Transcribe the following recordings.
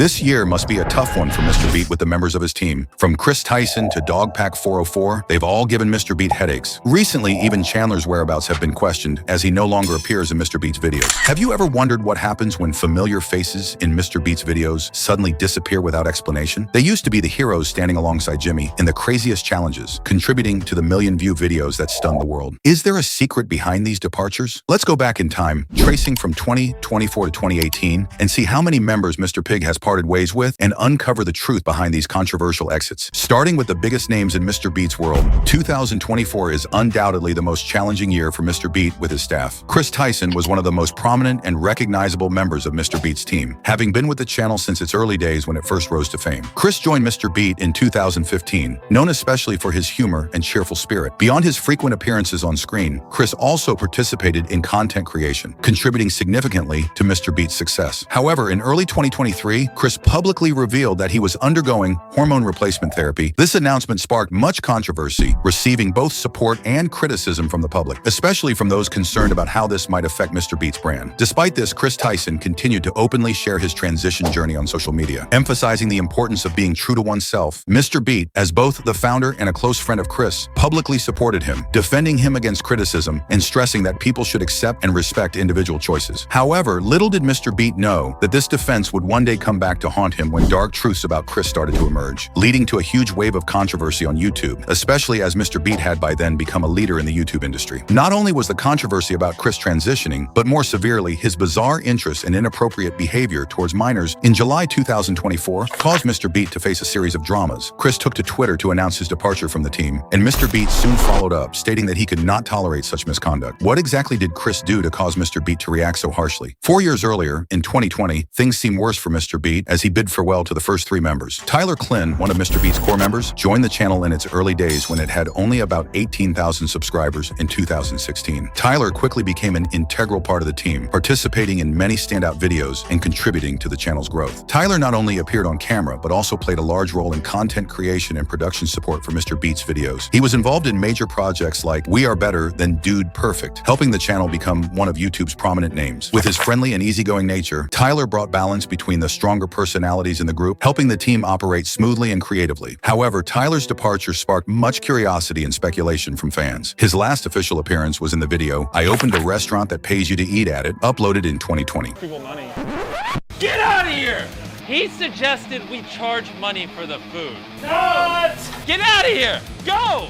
This year must be a tough one for Mr. Beat with the members of his team. From Chris Tyson to Dogpack 404, they've all given Mr. Beat headaches. Recently, even Chandler's whereabouts have been questioned as he no longer appears in Mr. Beat's videos. Have you ever wondered what happens when familiar faces in Mr. Beat's videos suddenly disappear without explanation? They used to be the heroes standing alongside Jimmy in the craziest challenges, contributing to the million-view videos that stunned the world. Is there a secret behind these departures? Let's go back in time, tracing from 2024 to 2018, and see how many members Mr. Pig has parted ways with and uncover the truth behind these controversial exits. Starting with the biggest names in Mr. Beat's world, 2024 is undoubtedly the most challenging year for Mr. Beat with his staff. Chris Tyson was one of the most prominent and recognizable members of Mr. Beat's team, having been with the channel since its early days when it first rose to fame. Chris joined Mr. Beat in 2015, known especially for his humor and cheerful spirit. Beyond his frequent appearances on screen, Chris also participated in content creation, contributing significantly to Mr. Beat's success. However, in early 2023, Chris publicly revealed that he was undergoing hormone replacement therapy. This announcement sparked much controversy, receiving both support and criticism from the public, especially from those concerned about how this might affect Mr. Beat's brand. Despite this, Chris Tyson continued to openly share his transition journey on social media, emphasizing the importance of being true to oneself. Mr. Beat, as both the founder and a close friend of Chris, publicly supported him, defending him against criticism and stressing that people should accept and respect individual choices. However, little did Mr. Beat know that this defense would one day come back to haunt him when dark truths about Chris started to emerge, leading to a huge wave of controversy on YouTube, especially as Mr. Beat had by then become a leader in the YouTube industry. Not only was the controversy about Chris transitioning, but more severely, his bizarre interest and inappropriate behavior towards minors in July 2024 caused Mr. Beat to face a series of dramas. Chris took to Twitter to announce his departure from the team, and Mr. Beat soon followed up, stating that he could not tolerate such misconduct. What exactly did Chris do to cause Mr. Beat to react so harshly? 4 years earlier, in 2020, things seemed worse for Mr. Beat as he bid farewell to the first 3 members. Tyler Clint, one of Mr. Beat's core members, joined the channel in its early days when it had only about 18,000 subscribers in 2016. Tyler quickly became an integral part of the team, participating in many standout videos and contributing to the channel's growth. Tyler not only appeared on camera, but also played a large role in content creation and production support for Mr. Beat's videos. He was involved in major projects like We Are Better Than Dude Perfect, helping the channel become one of YouTube's prominent names. With his friendly and easygoing nature, Tyler brought balance between the stronger personalities in the group, helping the team operate smoothly and creatively. However, Tyler's departure sparked much curiosity and speculation from fans. His last official appearance was in the video, I Opened a Restaurant That Pays You to Eat at It, uploaded in 2020. People money. Get out of here! He suggested we charge money for the food. What? Get out of here! Go!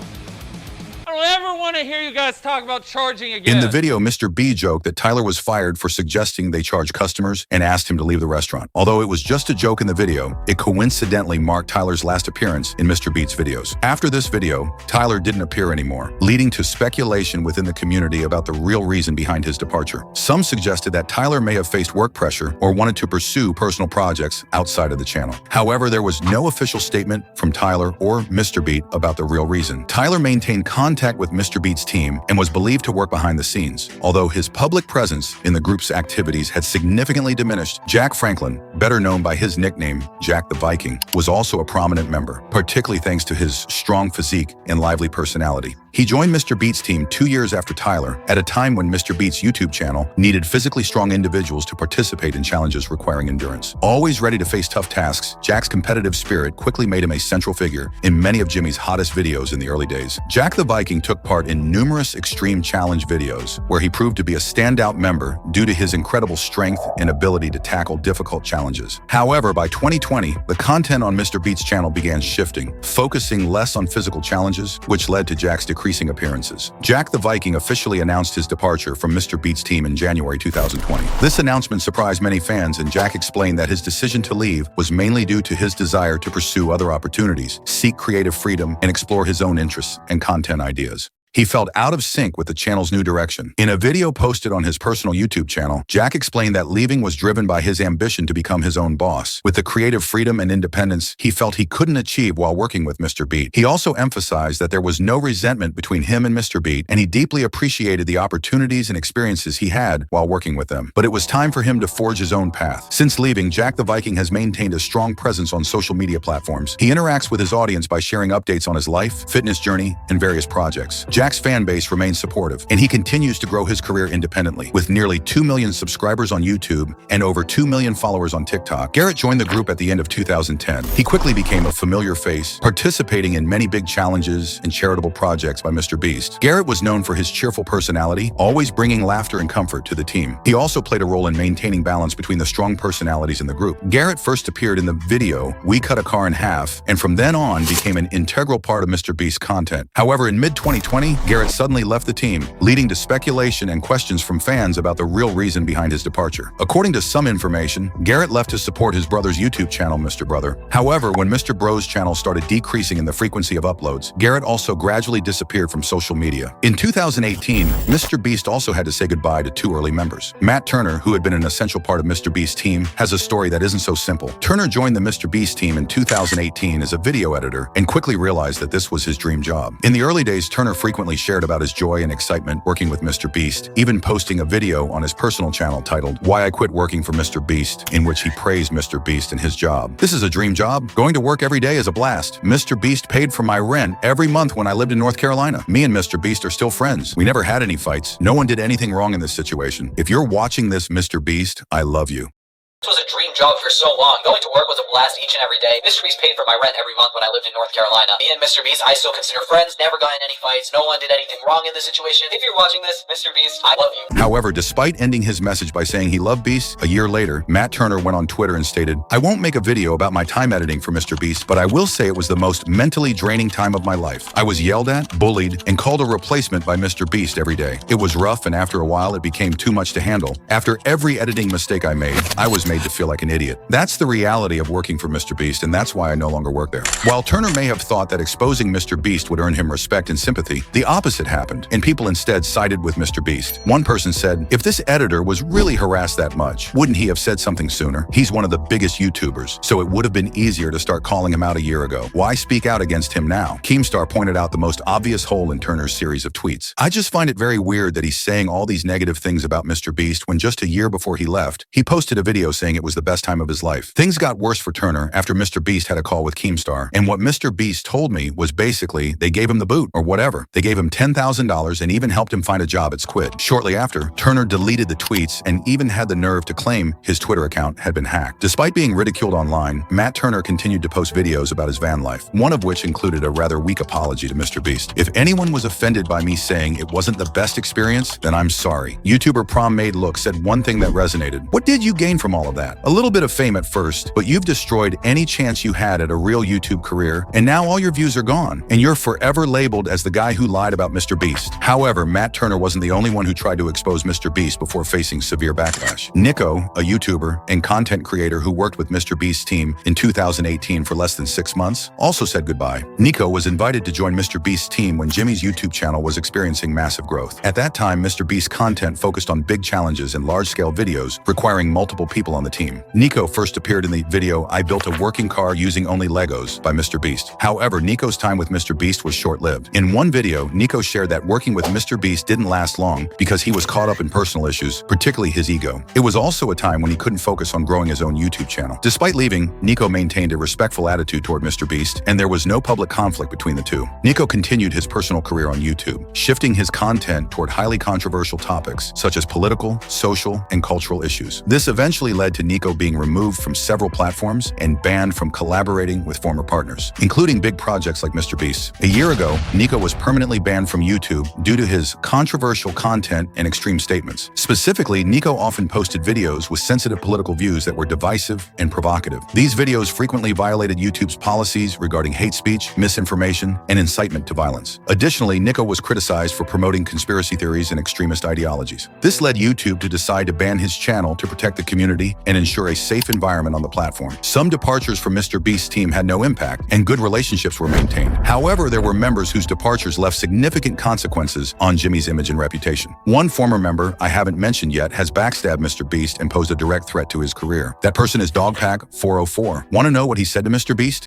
I don't ever want to hear you guys talk about charging again. In the video, Mr. B joked that Tyler was fired for suggesting they charge customers and asked him to leave the restaurant. Although it was just a joke in the video, it coincidentally marked Tyler's last appearance in Mr. Beat's videos. After this video, Tyler didn't appear anymore, leading to speculation within the community about the real reason behind his departure. Some suggested that Tyler may have faced work pressure or wanted to pursue personal projects outside of the channel. However, there was no official statement from Tyler or Mr. Beat about the real reason. Tyler maintained contact with Mr. Beat's team and was believed to work behind the scenes. Although his public presence in the group's activities had significantly diminished, Jack Franklin, better known by his nickname, Jack the Viking, was also a prominent member, particularly thanks to his strong physique and lively personality. He joined Mr. Beat's team 2 years after Tyler, at a time when Mr. Beat's YouTube channel needed physically strong individuals to participate in challenges requiring endurance. Always ready to face tough tasks, Jack's competitive spirit quickly made him a central figure in many of Jimmy's hottest videos in the early days. Jack the Viking took part in numerous extreme challenge videos, where he proved to be a standout member due to his incredible strength and ability to tackle difficult challenges. However, by 2020, the content on Mr. Beat's channel began shifting, focusing less on physical challenges, which led to Jack's decreasing appearances. Jack the Viking officially announced his departure from Mr. Beat's team in January 2020. This announcement surprised many fans, and Jack explained that his decision to leave was mainly due to his desire to pursue other opportunities, seek creative freedom, and explore his own interests and content ideas. He felt out of sync with the channel's new direction. In a video posted on his personal YouTube channel, Jack explained that leaving was driven by his ambition to become his own boss, with the creative freedom and independence he felt he couldn't achieve while working with Mr. Beat. He also emphasized that there was no resentment between him and Mr. Beat, and he deeply appreciated the opportunities and experiences he had while working with them. But it was time for him to forge his own path. Since leaving, Jack the Viking has maintained a strong presence on social media platforms. He interacts with his audience by sharing updates on his life, fitness journey, and various projects. Jack's fan base remains supportive, and he continues to grow his career independently. With nearly 2 million subscribers on YouTube and over 2 million followers on TikTok, Garrett joined the group at the end of 2010. He quickly became a familiar face, participating in many big challenges and charitable projects by MrBeast. Garrett was known for his cheerful personality, always bringing laughter and comfort to the team. He also played a role in maintaining balance between the strong personalities in the group. Garrett first appeared in the video "We Cut a Car in Half," and from then on became an integral part of MrBeast's content. However, in mid-2020, Garrett suddenly left the team, leading to speculation and questions from fans about the real reason behind his departure. According to some information, Garrett left to support his brother's YouTube channel, Mr. Brother. However, when Mr. Bro's channel started decreasing in the frequency of uploads, Garrett also gradually disappeared from social media. In 2018, MrBeast also had to say goodbye to 2 early members. Matt Turner, who had been an essential part of MrBeast's team, has a story that isn't so simple. Turner joined the MrBeast team in 2018 as a video editor and quickly realized that this was his dream job. In the early days, Turner frequently shared about his joy and excitement working with MrBeast, even posting a video on his personal channel titled "Why I Quit Working for MrBeast," in which he praised MrBeast and his job. "This is a dream job. Going to work every day is a blast. MrBeast paid for my rent every month when I lived in North Carolina. Me and MrBeast are still friends. We never had any fights. No one did anything wrong in this situation. If you're watching this, MrBeast, I love you." This was a dream job for so long. Going to work was a blast each and every day. MrBeast paid for my rent every month when I lived in North Carolina. Me and MrBeast, I still consider friends. Never got in any fights. No one did anything wrong in this situation. If you're watching this, MrBeast, I love you. However, despite ending his message by saying he loved Beast, a year later, Matt Turner went on Twitter and stated, "I won't make a video about my time editing for MrBeast, but I will say it was the most mentally draining time of my life. I was yelled at, bullied, and called a replacement by MrBeast every day. It was rough, and after a while, it became too much to handle. After every editing mistake I made, I was made to feel like an idiot." That's the reality of working for MrBeast, and that's why I no longer work there. While Turner may have thought that exposing MrBeast would earn him respect and sympathy, the opposite happened, and people instead sided with MrBeast. One person said, "If this editor was really harassed that much, wouldn't he have said something sooner? He's one of the biggest YouTubers, so it would have been easier to start calling him out a year ago. Why speak out against him now?" Keemstar pointed out the most obvious hole in Turner's series of tweets. "I just find it very weird that he's saying all these negative things about MrBeast when just a year before he left, he posted a video saying it was the best time of his life." Things got worse for Turner after MrBeast had a call with Keemstar, and what MrBeast told me was basically they gave him the boot or whatever. They gave him $10,000 and even helped him find a job at Squid. Shortly after, Turner deleted the tweets and even had the nerve to claim his Twitter account had been hacked. Despite being ridiculed online, Matt Turner continued to post videos about his van life, one of which included a rather weak apology to MrBeast. "If anyone was offended by me saying it wasn't the best experience, then I'm sorry." YouTuber Prom Made Look said one thing that resonated. "What did you gain from all of that? A little bit of fame at first, but you've destroyed any chance you had at a real YouTube career, and now all your views are gone, and you're forever labeled as the guy who lied about MrBeast." However, Matt Turner wasn't the only one who tried to expose MrBeast before facing severe backlash. Nicko, a YouTuber and content creator who worked with MrBeast's team in 2018 for less than 6 months, also said goodbye. Nicko was invited to join MrBeast's team when Jimmy's YouTube channel was experiencing massive growth. At that time, MrBeast's content focused on big challenges and large-scale videos requiring multiple people on the team. Nicko first appeared in the video "I Built a Working Car Using Only Legos" by MrBeast. However, Nicko's time with MrBeast was short-lived. In one video, Nicko shared that working with MrBeast didn't last long because he was caught up in personal issues, particularly his ego. It was also a time when he couldn't focus on growing his own YouTube channel. Despite leaving, Nicko maintained a respectful attitude toward MrBeast, and there was no public conflict between the two. Nicko continued his personal career on YouTube, shifting his content toward highly controversial topics such as political, social, and cultural issues. This eventually led to Nicko being removed from several platforms and banned from collaborating with former partners, including big projects like MrBeast. A year ago, Nicko was permanently banned from YouTube due to his controversial content and extreme statements. Specifically, Nicko often posted videos with sensitive political views that were divisive and provocative. These videos frequently violated YouTube's policies regarding hate speech, misinformation, and incitement to violence. Additionally, Nicko was criticized for promoting conspiracy theories and extremist ideologies. This led YouTube to decide to ban his channel to protect the community and ensure a safe environment on the platform. Some departures from MrBeast's team had no impact, and good relationships were maintained. However, there were members whose departures left significant consequences on Jimmy's image and reputation. One former member I haven't mentioned yet has backstabbed MrBeast and posed a direct threat to his career. That person is Dogpack404. Want to know what he said to MrBeast?